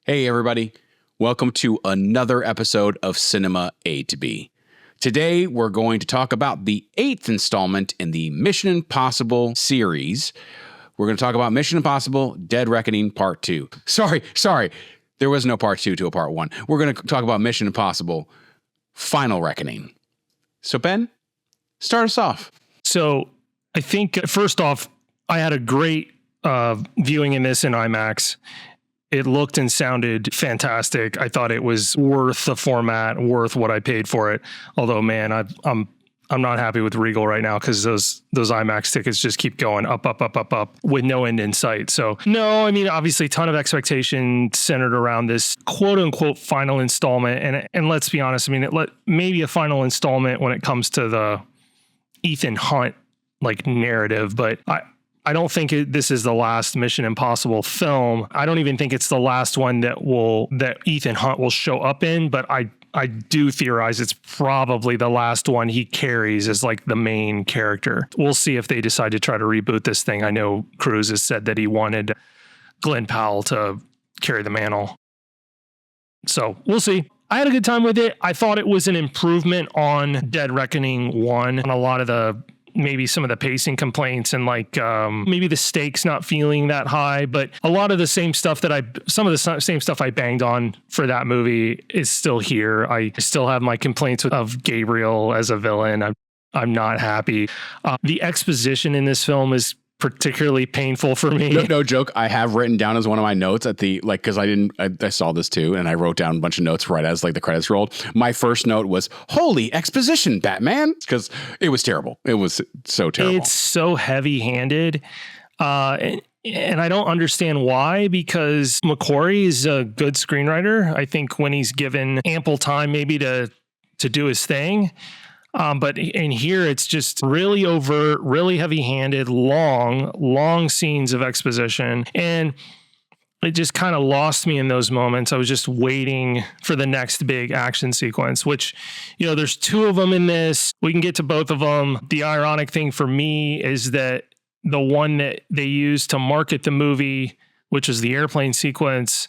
Hey everybody, welcome to another episode of Cinema A to B. Today we're going to talk about the 8th installment in the Mission Impossible series. We're going to talk about Mission Impossible Dead Reckoning Part 2. Sorry, there was no Part 2 to a Part 1. We're going to talk about Mission Impossible Final Reckoning. So Ben, start us off. So I think first off, I had a great viewing in this in IMAX. It looked and sounded fantastic. I thought it was worth the format, worth what I paid for it. Although, man, I'm not happy with Regal right now because those IMAX tickets just keep going up with no end in sight. So, no, I mean, obviously, a ton of expectation centered around this quote unquote final installment. And let's be honest, I mean, maybe a final installment when it comes to the Ethan Hunt like narrative, but I don't think this is the last Mission Impossible film. I don't even think it's the last one that Ethan Hunt will show up in, but I do theorize it's probably the last one he carries as like the main character. We'll see if they decide to try to reboot this thing. I know Cruise has said that he wanted Glenn Powell to carry the mantle. So we'll see. I had a good time with it. I thought it was an improvement on Dead Reckoning 1 on a lot of maybe some of the pacing complaints and like maybe the stakes not feeling that high, but a lot of the same stuff some of the same stuff I banged on for that movie is still here. I still have my complaints of Gabriel as a villain. I'm not happy. The exposition in this film is particularly painful for me. No joke. I have written down as one of my notes at the, like, cause I saw this too. And I wrote down a bunch of notes right as like the credits rolled. My first note was, holy exposition, Batman. Cause it was terrible. It was so terrible. It's so heavy handed. And I don't understand why, because McQuarrie is a good screenwriter. I think when he's given ample time maybe to do his thing. But in here, it's just really overt, really heavy-handed, long scenes of exposition. And it just kind of lost me in those moments. I was just waiting for the next big action sequence, which, you know, there's 2 of them in this. We can get to both of them. The ironic thing for me is that the one that they used to market the movie, which is the airplane sequence,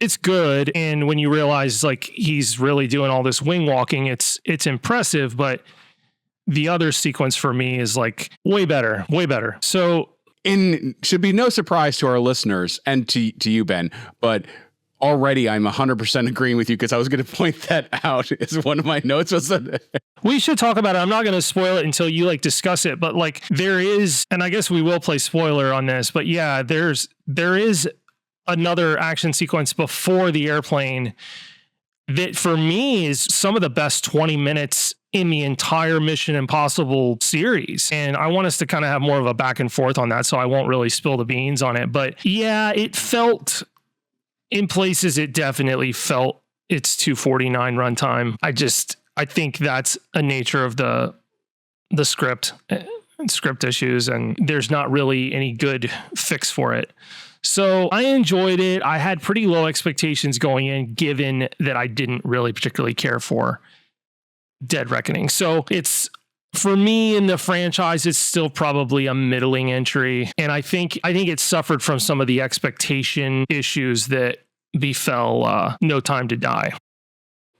it's good. And when you realize like he's really doing all this wing walking, it's impressive. But the other sequence for me is like way better. So should be no surprise to our listeners and to you, Ben, but already I'm 100% agreeing with you because I was going to point that out as one of my notes was that we should talk about it. I'm not going to spoil it until you like discuss it, but like there is, and I guess we will play spoiler on this, but yeah, there is another action sequence before the airplane that for me is some of the best 20 minutes in the entire Mission Impossible series. And I want us to kind of have more of a back and forth on that, so I won't really spill the beans on it. But yeah, it felt, in places, it definitely felt its 2:49 runtime. I think that's a nature of the script issues, and there's not really any good fix for it. So I enjoyed it. I had pretty low expectations going in, given that I didn't really particularly care for Dead Reckoning. So it's, for me in the franchise, it's still probably a middling entry. And I think it suffered from some of the expectation issues that befell No Time to Die.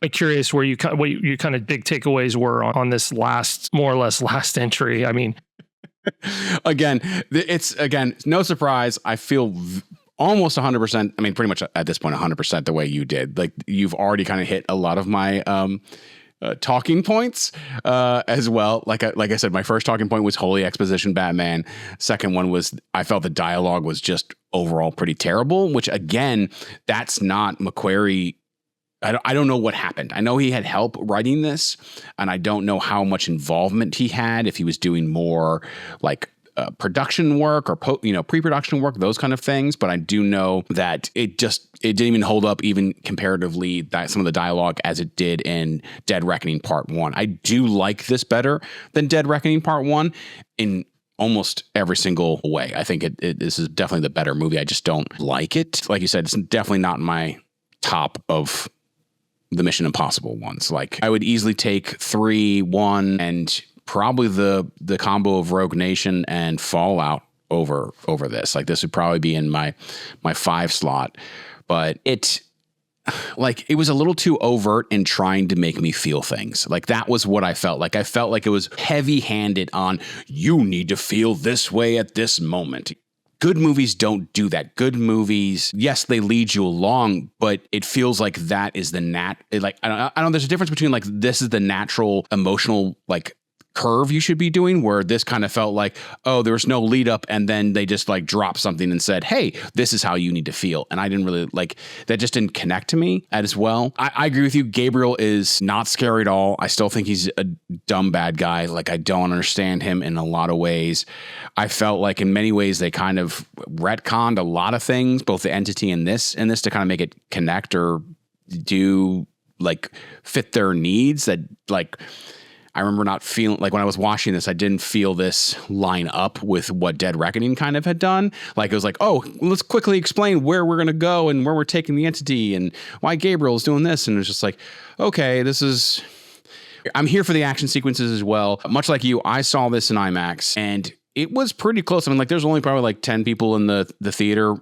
I'm curious what your kind of big takeaways were on this more or less last entry. I mean, it's no surprise. I feel almost 100%. I mean, pretty much at this point, 100% the way you did. Like you've already kind of hit a lot of my talking points as well. Like I said, my first talking point was holy exposition, Batman. Second one was I felt the dialogue was just overall pretty terrible. Which again, that's not McQuarrie. I don't know what happened. I know he had help writing this, and I don't know how much involvement he had, if he was doing more like production work or pre-production work, those kind of things. But I do know that it didn't even hold up even comparatively some of the dialogue as it did in Dead Reckoning Part 1. I do like this better than Dead Reckoning Part 1 in almost every single way. I think this is definitely the better movie. I just don't like it. Like you said, it's definitely not my top of the Mission Impossible ones. Like I would easily take 3, 1, and probably the combo of Rogue Nation and Fallout over this. Like this would probably be in my 5 slot. but it was a little too overt in trying to make me feel things. Like that was what I felt like. I felt like it was heavy-handed on, you need to feel this way at this moment. Good movies don't do that. Good movies, yes, they lead you along, but it feels like that is I don't know, there's a difference between like, this is the natural emotional like curve you should be doing, where this kind of felt like, oh, there was no lead up, and then they just like dropped something and said, hey, this is how you need to feel. And I didn't really like that, just didn't connect to me as well. I agree with you. Gabriel is not scary at all. I still think he's a dumb bad guy. Like, I don't understand him in a lot of ways. I felt like in many ways they kind of retconned a lot of things, both the entity and this to kind of make it connect or do like fit their needs. That like, I remember not feeling like when I was watching this, I didn't feel this line up with what Dead Reckoning kind of had done. Like it was like, oh, let's quickly explain where we're going to go and where we're taking the entity and why Gabriel is doing this. And it was just like, okay, I'm here for the action sequences as well. Much like you, I saw this in IMAX and it was pretty close. I mean, like there's only probably like 10 people in the theater.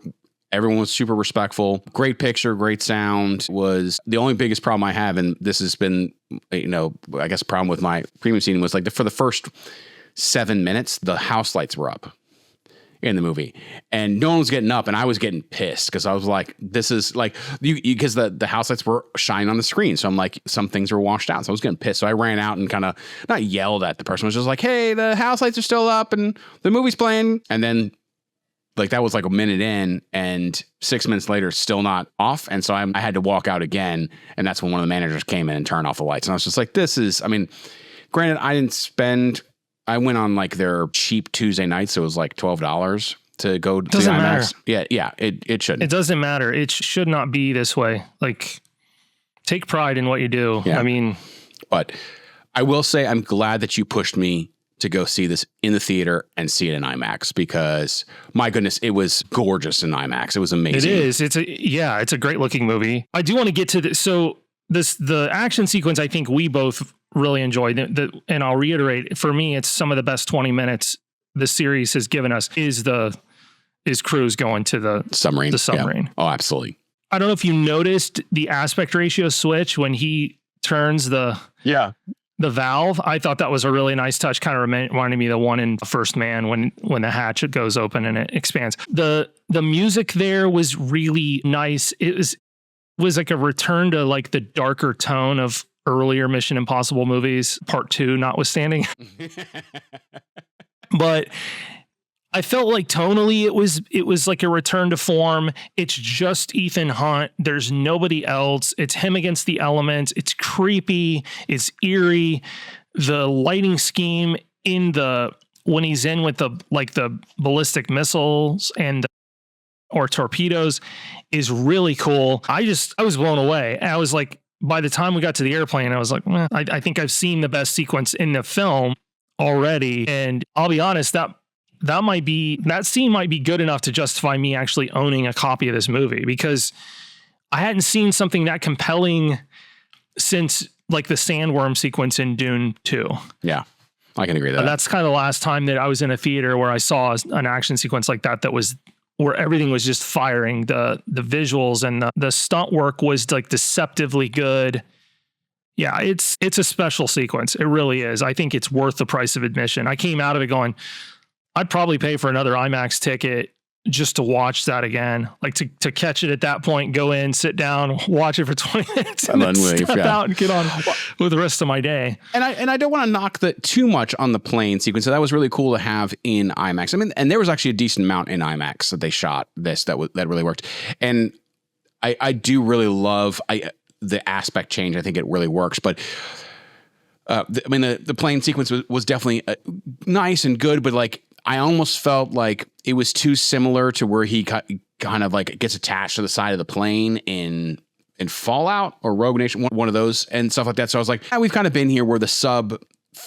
Everyone was super respectful. Great picture, great sound. Was the only biggest problem I have, and this has been, I guess a problem with my premium seating was like for the first 7 minutes, the house lights were up in the movie, and no one was getting up, and I was getting pissed because I was like, this is like because the house lights were shining on the screen, so I'm like, some things were washed out, so I was getting pissed. So I ran out and kind of not yelled at the person, I was just like, hey, the house lights are still up and the movie's playing, and then. Like that was like a minute in, and 6 minutes later, still not off. And so I had to walk out again. And that's when one of the managers came in and turned off the lights. And I was just like, granted, I went on like their cheap Tuesday night. So it was like $12 to go to the IMAX. Matter. Yeah. It shouldn't. It doesn't matter. It should not be this way. Like, take pride in what you do. Yeah. I mean, but I will say, I'm glad that you pushed me to go see this in the theater and see it in IMAX, because my goodness, it was gorgeous in IMAX. It was amazing. It is. It's a great looking movie. I do want to get to this. So the action sequence, I think we both really enjoyed, and I'll reiterate, for me, it's some of the best 20 minutes the series has given us is Cruz going to the submarine. Yeah. Oh, absolutely. I don't know if you noticed the aspect ratio switch when he turns the valve. I thought that was a really nice touch. Kind of reminded me of the one in First Man when the hatch goes open and it expands. The music there was really nice. It was like a return to like the darker tone of earlier Mission Impossible movies, Part 2 notwithstanding. But I felt like tonally it was like a return to form. It's just Ethan Hunt. There's nobody else. It's him against the elements. It's creepy. It's eerie. The lighting scheme when he's in with the ballistic missiles or torpedoes is really cool. I was blown away. I was like, by the time we got to the airplane, I was like, I think I've seen the best sequence in the film already. And I'll be honest, that scene might be good enough to justify me actually owning a copy of this movie, because I hadn't seen something that compelling since like the sandworm sequence in Dune 2. Yeah, I can agree with that. That's kind of the last time that I was in a theater where I saw an action sequence like that was where everything was just firing. The visuals and the stunt work was like deceptively good. Yeah, it's a special sequence. It really is. I think it's worth the price of admission. I came out of it going, I'd probably pay for another IMAX ticket just to watch that again, like to catch it at that point, go in, sit down, watch it for 20 minutes, and then step out and get on with the rest of my day. And I don't want to knock too much on the plane sequence. So that was really cool to have in IMAX. I mean, and there was actually a decent amount in IMAX that they shot that really worked. And I do really love the aspect change. I think it really works, but. The plane sequence was definitely nice and good, but like I almost felt like it was too similar to where he kind of like gets attached to the side of the plane in Fallout or Rogue Nation, one of those and stuff like that. So I was like, we've kind of been here where the sub,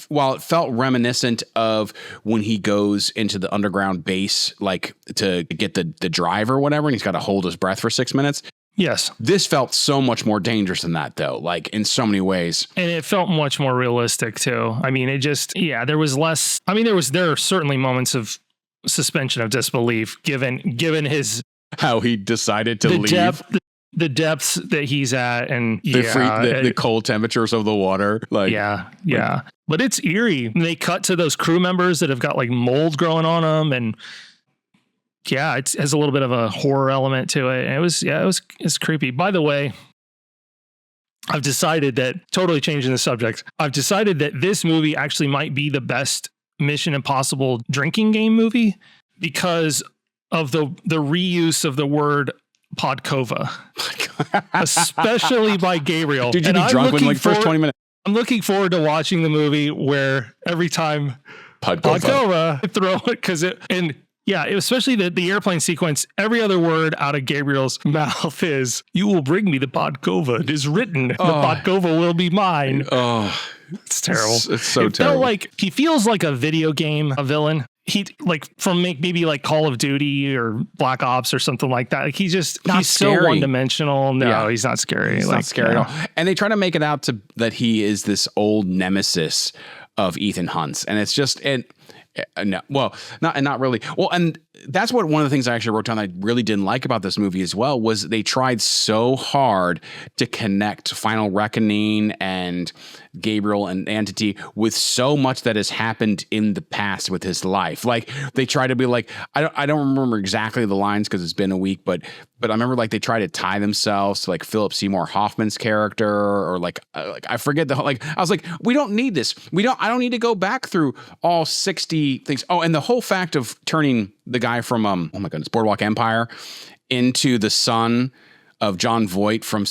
while it felt reminiscent of when he goes into the underground base, like to get the drive or whatever, and he's got to hold his breath for 6 minutes. Yes. This felt so much more dangerous than that, though, like in so many ways. And it felt much more realistic, too. I mean, there was less. I mean, there are certainly moments of suspension of disbelief given his. How he decided to leave. the depths that he's at, and the cold temperatures of the water. Like, yeah. But it's eerie. And they cut to those crew members that have got like mold growing on them, and it has a little bit of a horror element to it. And it's creepy. By the way, I've decided that, totally changing the subject, I've decided that this movie actually might be the best Mission Impossible drinking game movie because of the reuse of the word Podkova, especially by Gabriel. Dude, you'd be drunk within like first 20 minutes. I'm looking forward to watching the movie where every time Podkova throw it, because especially the airplane sequence, every other word out of Gabriel's mouth is, "You will bring me the Podkova. It is written, the Podkova will be mine." Oh, it's terrible. It's so terrible. Felt like he feels like a video game, a villain. He like from maybe like Call of Duty or Black Ops or something like that. Like he's so one dimensional. No, he's not scary. He's not scary at all. And they try to make it out that he is this old nemesis of Ethan Hunt's, and it's just not really. Well, and that's one of the things I actually wrote down that I really didn't like about this movie as well, was they tried so hard to connect Final Reckoning and Gabriel and Entity with so much that has happened in the past with his life. Like they try to be like, I don't remember exactly the lines because it's been a week, but I remember like they try to tie themselves to like Philip Seymour Hoffman's character, or like I forget I was like, we don't need this. I don't need to go back through all 60 things. Oh, and the whole fact of turning the guy from oh my goodness, Boardwalk Empire into the son of John Voight from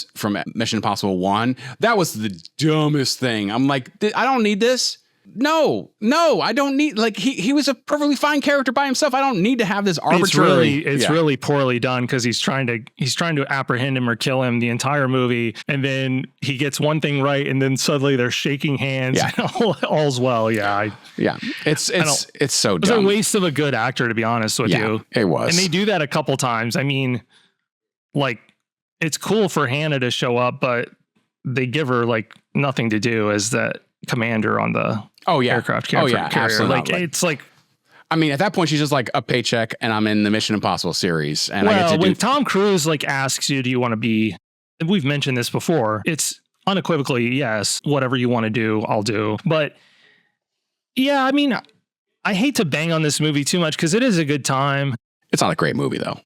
Mission Impossible 1. That was the dumbest thing. I'm like, I don't need this. No, I don't need, like, he was a perfectly fine character by himself. I don't need to have this arbitrary. It's really poorly done, because he's trying to apprehend him or kill him the entire movie, and then he gets one thing right, and then suddenly they're shaking hands. Yeah. And all's well. It's so dumb. It was a waste of a good actor, to be honest with you. It was. And they do that a couple times. I mean, like, it's cool for Hannah to show up, but they give her like nothing to do as that commander on the aircraft carrier. Absolutely. Like, it's like, I mean, at that point, she's just like a paycheck, and I'm in the Mission Impossible series. And I get to when Tom Cruise like asks you, do you want to be, and we've mentioned this before, it's unequivocally, yes, whatever you want to do, I'll do. But yeah, I mean, I hate to bang on this movie too much because it is a good time. It's not a great movie, though.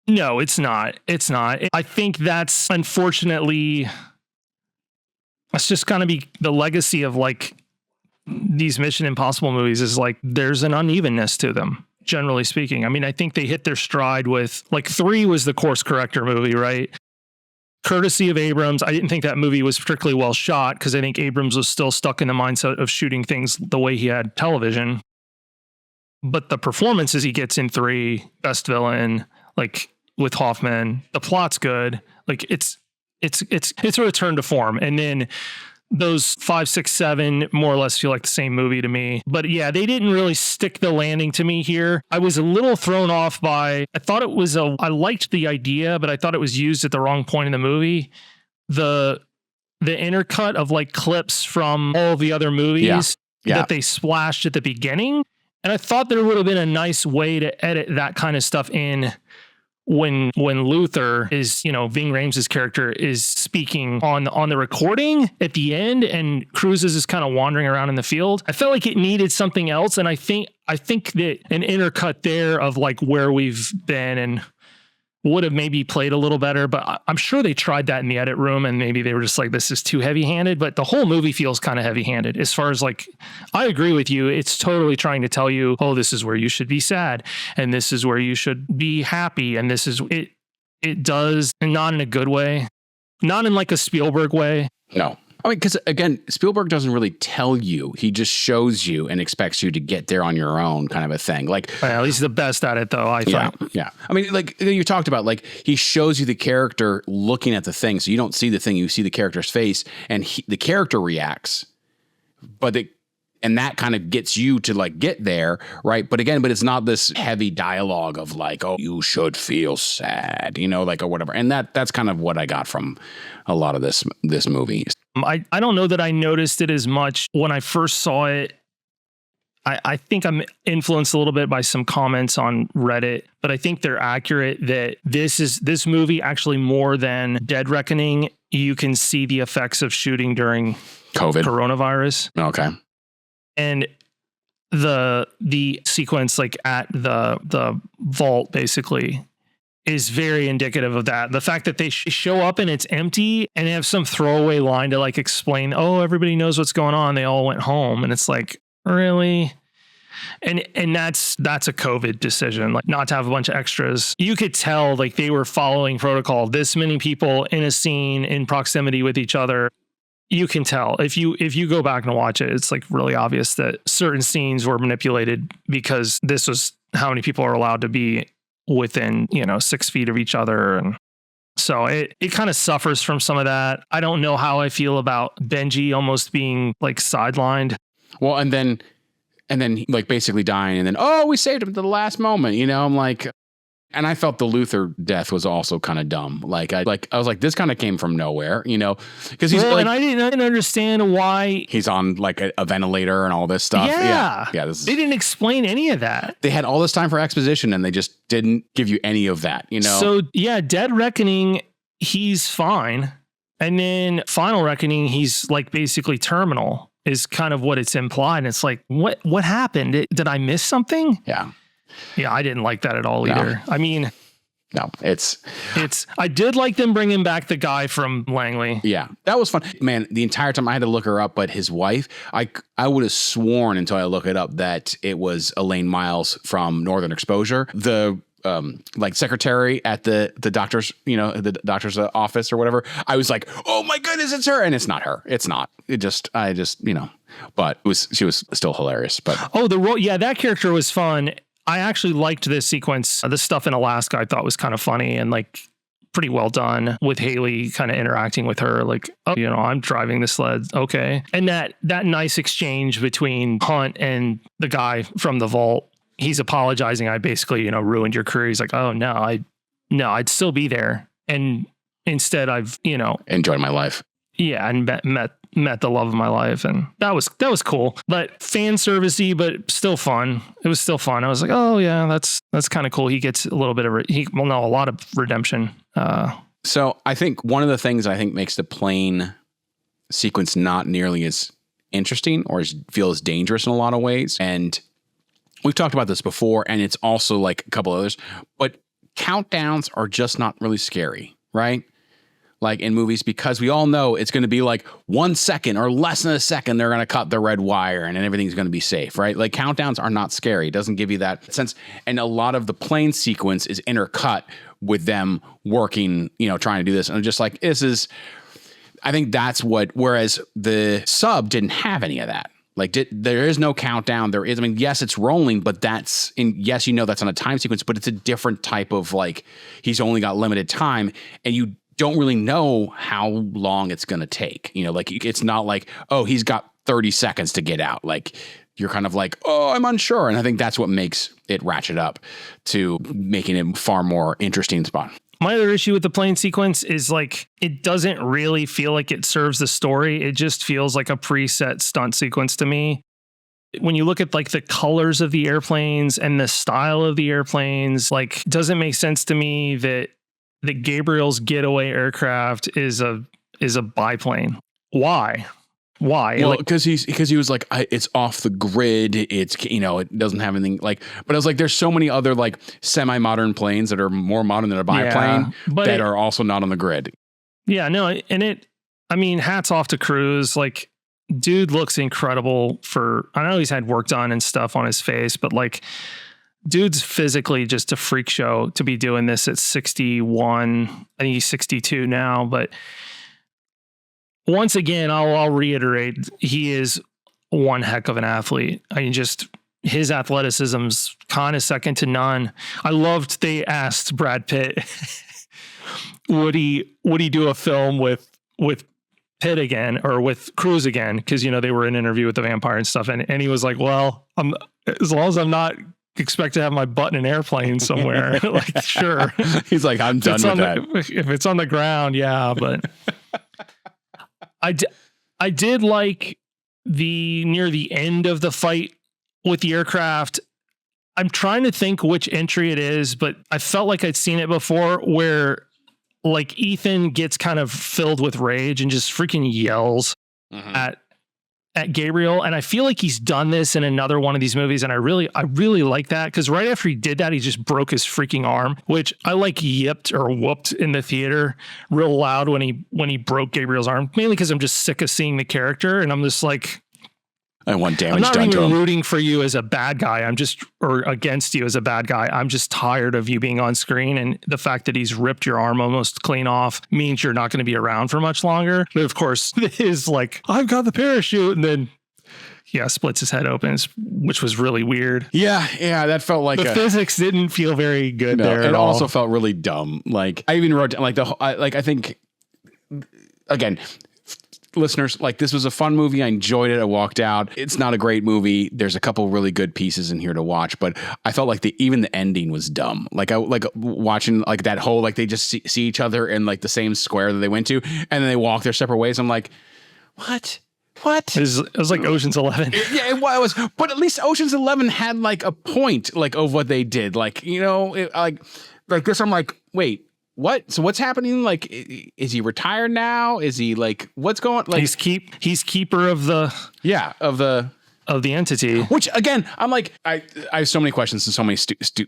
No, it's not. It's not. I think that's, unfortunately, that's just going to be the legacy of like these Mission Impossible movies, is like there's an unevenness to them, generally speaking. I mean, I think they hit their stride with, like, 3 was the course corrector movie, right? Courtesy of Abrams. I didn't think that movie was particularly well shot, because I think Abrams was still stuck in the mindset of shooting things the way he had television. But the performances he gets in 3, best villain, like with Hoffman, the plot's good. Like it's a return to form. And then those 5, 6, 7 more or less feel like the same movie to me. But yeah, they didn't really stick the landing to me here. I was a little thrown off by, I liked the idea, but I thought it was used at the wrong point in the movie. The intercut of like clips from all the other movies that they splashed at the beginning. And I thought there would have been a nice way to edit that kind of stuff in when Luther is, Ving Rhames' character is speaking on the recording at the end, and Cruise is just kind of wandering around in the field. I felt like it needed something else, and I think that an intercut there of like where we've been and would have maybe played a little better, but I'm sure they tried that in the edit room, and maybe they were just like, this is too heavy-handed. But the whole movie feels kind of heavy-handed as far as like, I agree with you. It's totally trying to tell you, oh, this is where you should be sad, and this is where you should be happy, and this is it. It does, and not in a good way, not in like a Spielberg way. No. I mean, because again, Spielberg doesn't really tell you. He just shows you and expects you to get there on your own, kind of a thing. Like, well, he's the best at it, though, I think. Yeah. I mean, like you talked about, like he shows you the character looking at the thing, so you don't see the thing, you see the character's face, and the character reacts. And that kind of gets you to like get there, right? But it's not this heavy dialogue of like, oh, you should feel sad, like, or whatever. And that's kind of what I got from a lot of this movie. I don't know that I noticed it as much when I first saw it. I think I'm influenced a little bit by some comments on Reddit, but I think they're accurate that this movie actually more than Dead Reckoning, you can see the effects of shooting during coronavirus. Okay. And the sequence like at the vault basically is very indicative of that. The fact that they show up and it's empty and they have some throwaway line to like explain, oh, everybody knows what's going on. They all went home. And it's like, really? And that's a COVID decision, like not to have a bunch of extras. You could tell like they were following protocol. This many people in a scene in proximity with each other. You can tell if you go back and watch it, it's like really obvious that certain scenes were manipulated because this was how many people are allowed to be within, 6 feet of each other. And so it kind of suffers from some of that. I don't know how I feel about Benji almost being like sidelined. Well, and then like basically dying, and then, oh, we saved him to the last moment. I'm like, and I felt the Luther death was also kind of dumb. I was like, this kind of came from nowhere, because he's and I didn't understand why he's on like a ventilator and all this stuff. Yeah. They didn't explain any of that. They had all this time for exposition and they just didn't give you any of that, So yeah, Dead Reckoning, he's fine. And then Final Reckoning, he's like basically terminal is kind of what it's implied. And it's like, what happened? Did I miss something? Yeah. Yeah, I didn't like that at all either. I mean, no, I did like them bringing back the guy from Langley. Yeah, that was fun. Man, the entire time I had to look her up, but his wife, I would have sworn until I look it up that it was Elaine Miles from Northern Exposure. The like secretary at the doctor's, the doctor's office or whatever. I was like, oh my goodness, it's her. And it's not her. It's not. I just, but she was still hilarious. But the role. Yeah, that character was fun. I actually liked this sequence. The stuff in Alaska I thought was kind of funny and like pretty well done with Haley kind of interacting with her. Like, I'm driving the sled. Okay. And that nice exchange between Hunt and the guy from the vault. He's apologizing. I basically, ruined your career. He's like, oh no, I'd still be there. And instead I've, enjoyed my life. Yeah. And met the love of my life. And that was cool, but fan servicey, but still fun. It was still fun. I was like, oh yeah, that's kind of cool. He gets a little bit of, a lot of redemption. So I think one of the things I think makes the plane sequence not nearly as interesting or feels dangerous in a lot of ways. And we've talked about this before, and it's also like a couple others, but countdowns are just not really scary, right? Like in movies, because we all know it's going to be like 1 second or less than a second, they're going to cut the red wire and everything's going to be safe, right? Like countdowns are not scary. It doesn't give you that sense. And a lot of the plane sequence is intercut with them working, trying to do this. And I'm just like, I think that's whereas the sub didn't have any of that. Like there is no countdown. There is, yes, it's rolling, but that's that's on a time sequence, but it's a different type of like, he's only got limited time and you don't really know how long it's going to take. Like it's not like, oh, he's got 30 seconds to get out. Like you're kind of like, oh, I'm unsure. And I think that's what makes it ratchet up to making it far more interesting spot. My other issue with the plane sequence is like, it doesn't really feel like it serves the story. It just feels like a preset stunt sequence to me. When you look at like the colors of the airplanes and the style of the airplanes, like it doesn't make sense to me that Gabriel's getaway aircraft is a biplane. Why? Well, because he was like, it's off the grid. It's, it doesn't have anything like, but I was like, there's so many other like semi-modern planes that are more modern than a biplane that are also not on the grid. Yeah, no. And hats off to Cruise. Like dude looks incredible I know he's had work done and stuff on his face, but like dude's physically just a freak show to be doing this at 61. I think he's 62 now, but once again, I'll reiterate, he is one heck of an athlete. Just his athleticism's kind of second to none. I loved they asked Brad Pitt, would he do a film with Pitt again or with Cruise again? Because they were in an interview with the vampire and stuff, and he was like, well, as long as I'm not expect to have my butt in an airplane somewhere, like sure. He's like, I'm done with that. If it's on the ground, yeah, but. I did like near the end of the fight with the aircraft, I'm trying to think which entry it is, but I felt like I'd seen it before where like Ethan gets kind of filled with rage and just freaking yells at Gabriel. And I feel like he's done this in another one of these movies. And I really like that, because right after he did that, he just broke his freaking arm, which I like yipped or whooped in the theater real loud when he broke Gabriel's arm, mainly because I'm just sick of seeing the character. And I'm just like, I want damage done to him. I'm not not even rooting for you as a bad guy. Or against you as a bad guy. I'm just tired of you being on screen. And the fact that he's ripped your arm almost clean off means you're not going to be around for much longer. But of course, his like, I've got the parachute. And then, splits his head open, which was really weird. Yeah, that felt like the physics didn't feel very good there. It also felt really dumb. Like I even wrote like I think again, listeners, like this was a fun movie. I enjoyed it. I walked out. It's not a great movie. There's a couple really good pieces in here to watch, but I felt like even the ending was dumb. Like I like watching like that whole like they just see each other in like the same square that they went to, and then they walk their separate ways. I'm like, what? It was like Ocean's 11. Yeah, it was. But at least Ocean's 11 had like a point, like of what they did. Like, you know, like this. I'm like, wait, what? So what's happening? Like, is he retired now? Is he like, what's going? Like, he's keeper of the of the entity. Which again, I'm like, I have so many questions and so many just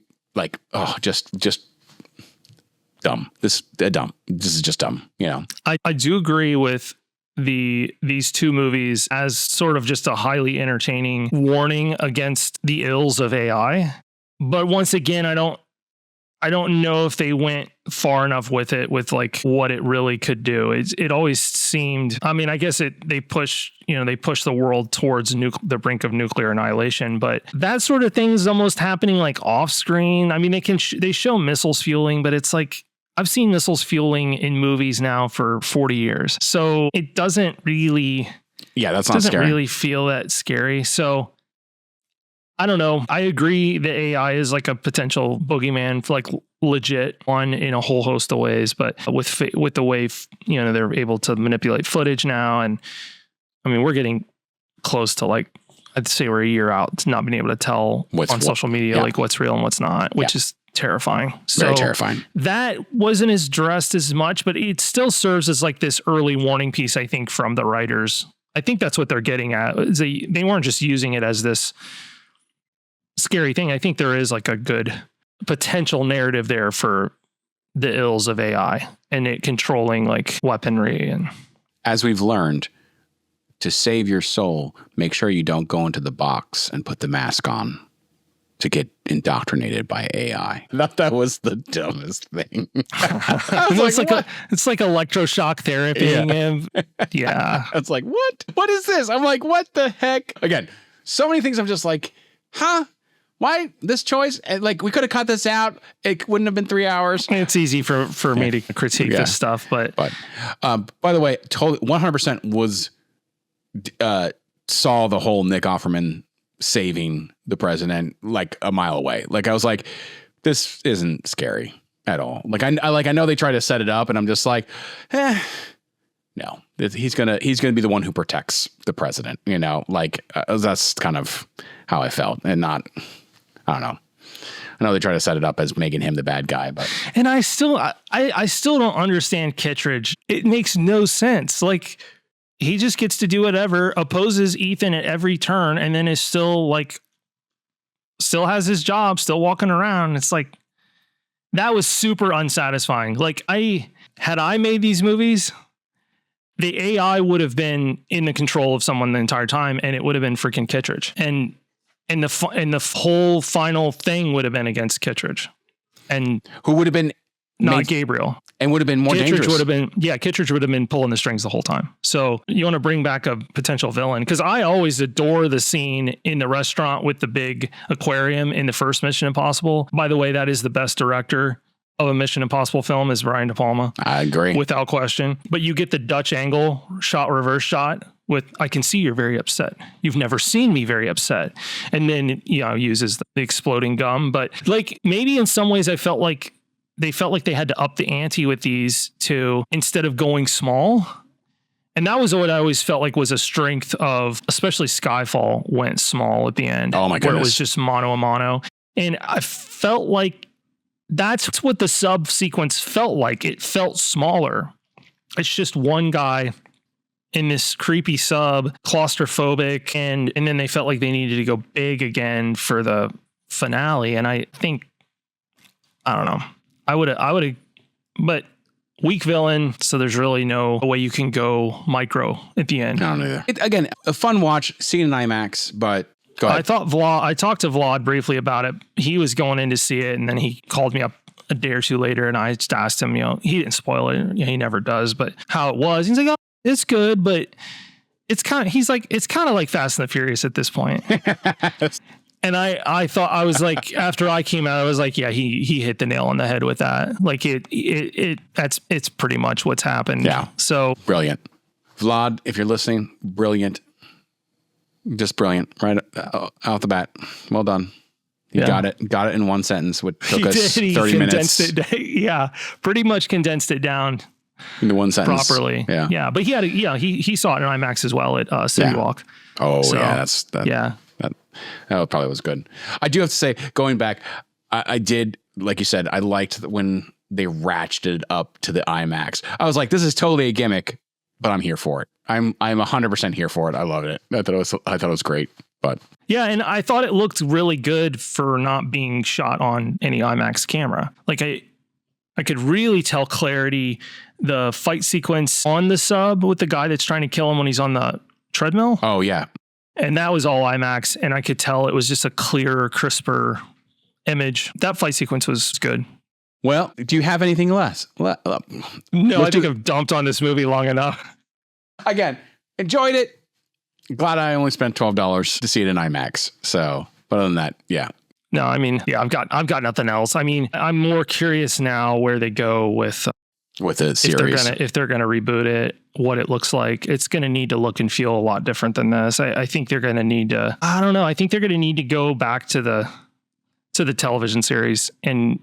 dumb. This is just dumb. You know, I do agree with these two movies as sort of just a highly entertaining warning against the ills of AI. But once again, I don't know if they went far enough with it, with like what it really could do. It always seemed, I mean, I guess they push the world towards the brink of nuclear annihilation, but that sort of thing is almost happening like off screen. I mean, they show missiles fueling, but it's like, I've seen missiles fueling in movies now for 40 years. So it doesn't really, really feel that scary. So I don't know. I agree that AI is like a potential boogeyman for like legit one in a whole host of ways, but with the way, they're able to manipulate footage now. And I mean, we're getting close to like, I'd say we're a year out to not being able to tell on social media, like what's real and what's not, which is terrifying. Very terrifying. That wasn't addressed as much, but it still serves as like this early warning piece, I think, from the writers. I think that's what they're getting at. They weren't just using it as this scary thing. I think there is like a good potential narrative there for the ills of AI and it controlling like weaponry. And as we've learned, to save your soul, make sure you don't go into the box and put the mask on to get indoctrinated by AI. I thought that was the dumbest thing. It's like electroshock therapying him. Yeah. It's like, what? What is this? I'm like, what the heck? Again, so many things I'm just like, huh? Why this choice? And like, we could have cut this out. It wouldn't have been 3 hours. It's easy for me to critique this stuff, but by the way, totally 100% was saw the whole Nick Offerman saving the president like a mile away. Like I was like, this isn't scary at all. Like I know they try to set it up, and I'm just like, no, he's gonna be the one who protects the president. You know, like that's kind of how I felt, and not, I don't know. I know they try to set it up as making him the bad guy, but and I still don't understand Kittredge. It makes no sense. Like, he just gets to do whatever, opposes Ethan at every turn, and then is still has his job, still walking around. It's like, that was super unsatisfying. Like, had I made these movies, the AI would have been in the control of someone the entire time, and it would have been freaking Kittredge. And the whole final thing would have been against Kittredge. And who would have been not Gabriel. And would have been more dangerous. Kittredge would have been pulling the strings the whole time. So you want to bring back a potential villain, because I always adore the scene in the restaurant with the big aquarium in the first Mission Impossible. By the way, that is the best director of a Mission Impossible film, is Brian De Palma. I agree. Without question. But you get the Dutch angle shot, reverse shot with, I can see you're very upset. You've never seen me very upset. And then, uses the exploding gum. But like, maybe in some ways I felt like they had to up the ante with these two, instead of going small And that was what I always felt like was a strength of, especially Skyfall went small at the end. Oh my goodness. Where it was just mono a mono. And I felt like that's what the sub sequence felt like. It felt smaller. It's just one guy in this creepy sub, claustrophobic, and then they felt like they needed to go big again for the finale. And I think, I don't know. I would have, but weak villain, so there's really no way you can go micro at the end. I don't either. Again, a fun watch, seen in IMAX, but go ahead. I talked to Vlad briefly about it. He was going in to see it, and then he called me up a day or two later, and I just asked him, he didn't spoil it. He never does, but how it was. He's like, oh, it's good, but it's kind of like Fast and the Furious at this point. And I thought, I was like, after I came out, I was like, yeah, he hit the nail on the head with that. Like it's pretty much what's happened. Yeah. So brilliant. Vlad, if you're listening, brilliant. Just brilliant. Right out the bat. Well done. You got it in one sentence, which took us 30 minutes. Yeah. Pretty much condensed it down into one sentence. Properly. Yeah. Yeah. But he saw it in IMAX as well at City Walk. Oh, so, yeah. That probably was good. I do have to say, going back, I did, like you said, I liked when they ratcheted up to the IMAX. I was like, this is totally a gimmick, but I'm here for it. I'm 100% here for it. I loved it. I thought it was great. But yeah, and I thought it looked really good for not being shot on any IMAX camera. Like I could really tell clarity. The fight sequence on the sub with the guy that's trying to kill him when he's on the treadmill. Oh yeah. And that was all IMAX, and I could tell it was just a clearer, crisper image. That fight sequence was good. Well, do you have anything less? No, I think I've dumped on this movie long enough. Again, enjoyed it. Glad I only spent $12 to see it in IMAX. So, but other than that, yeah. No, I mean, yeah, I've got nothing else. I mean, I'm more curious now where they go with the series. If they're gonna reboot it, what it looks like. It's gonna need to look and feel a lot different than this. I think they're gonna need to. I don't know. I think they're gonna need to go back to the television series and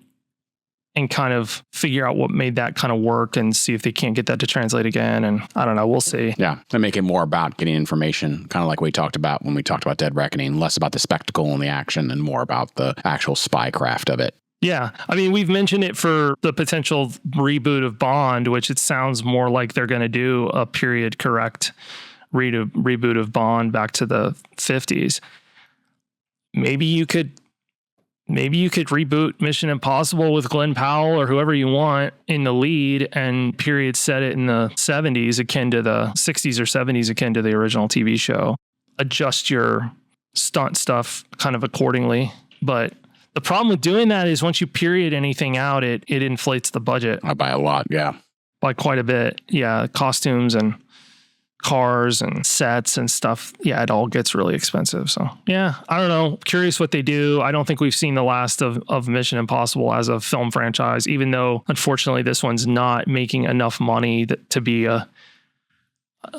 kind of figure out what made that kind of work and see if they can't get that to translate again. And I don't know. We'll see. Yeah, and make it more about getting information, kind of like we talked about when we talked about Dead Reckoning. Less about the spectacle and the action, and more about the actual spy craft of it. Yeah. I mean, we've mentioned it for the potential reboot of Bond, which it sounds more like they're going to do a period correct reboot of Bond back to the 50s. Maybe you could reboot Mission Impossible with Glenn Powell or whoever you want in the lead and period set it in the 70s akin to the 60s or 70s akin to the original TV show. Adjust your stunt stuff kind of accordingly. But the problem with doing that is once you period anything out, it inflates the budget. By a lot, yeah. By quite a bit. Yeah, costumes and cars and sets and stuff. Yeah, it all gets really expensive. So, yeah, I don't know. Curious what they do. I don't think we've seen the last of Mission Impossible as a film franchise, even though, unfortunately, this one's not making enough money to be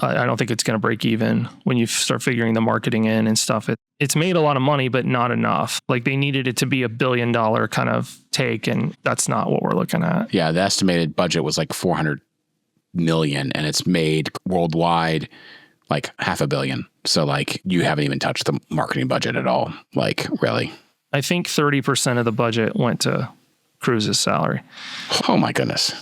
I don't think it's going to break even when you start figuring the marketing in and stuff. It's made a lot of money, but not enough. Like they needed it to be $1 billion kind of take, and that's not what we're looking at. Yeah, the estimated budget was like $400 million, and it's made worldwide like $500 million. So like you haven't even touched the marketing budget at all. Like really. I think 30% of the budget went to Cruise's salary. Oh my goodness.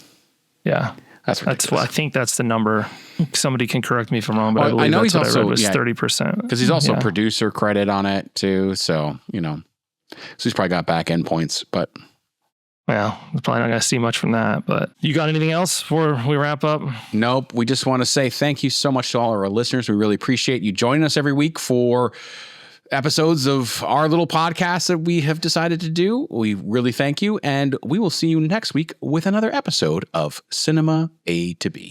Yeah. That's what I think that's the number. Somebody can correct me if I'm wrong, but I believe know that's he's what also, I read was 30%. Because he's also producer credit on it too. So, so he's probably got back end points, but. Well, we're probably not going to see much from that, but you got anything else before we wrap up? Nope. We just want to say thank you so much to all our listeners. We really appreciate you joining us every week for episodes of our little podcast that we have decided to do. We really thank you, and we will see you next week with another episode of Cinema A to B.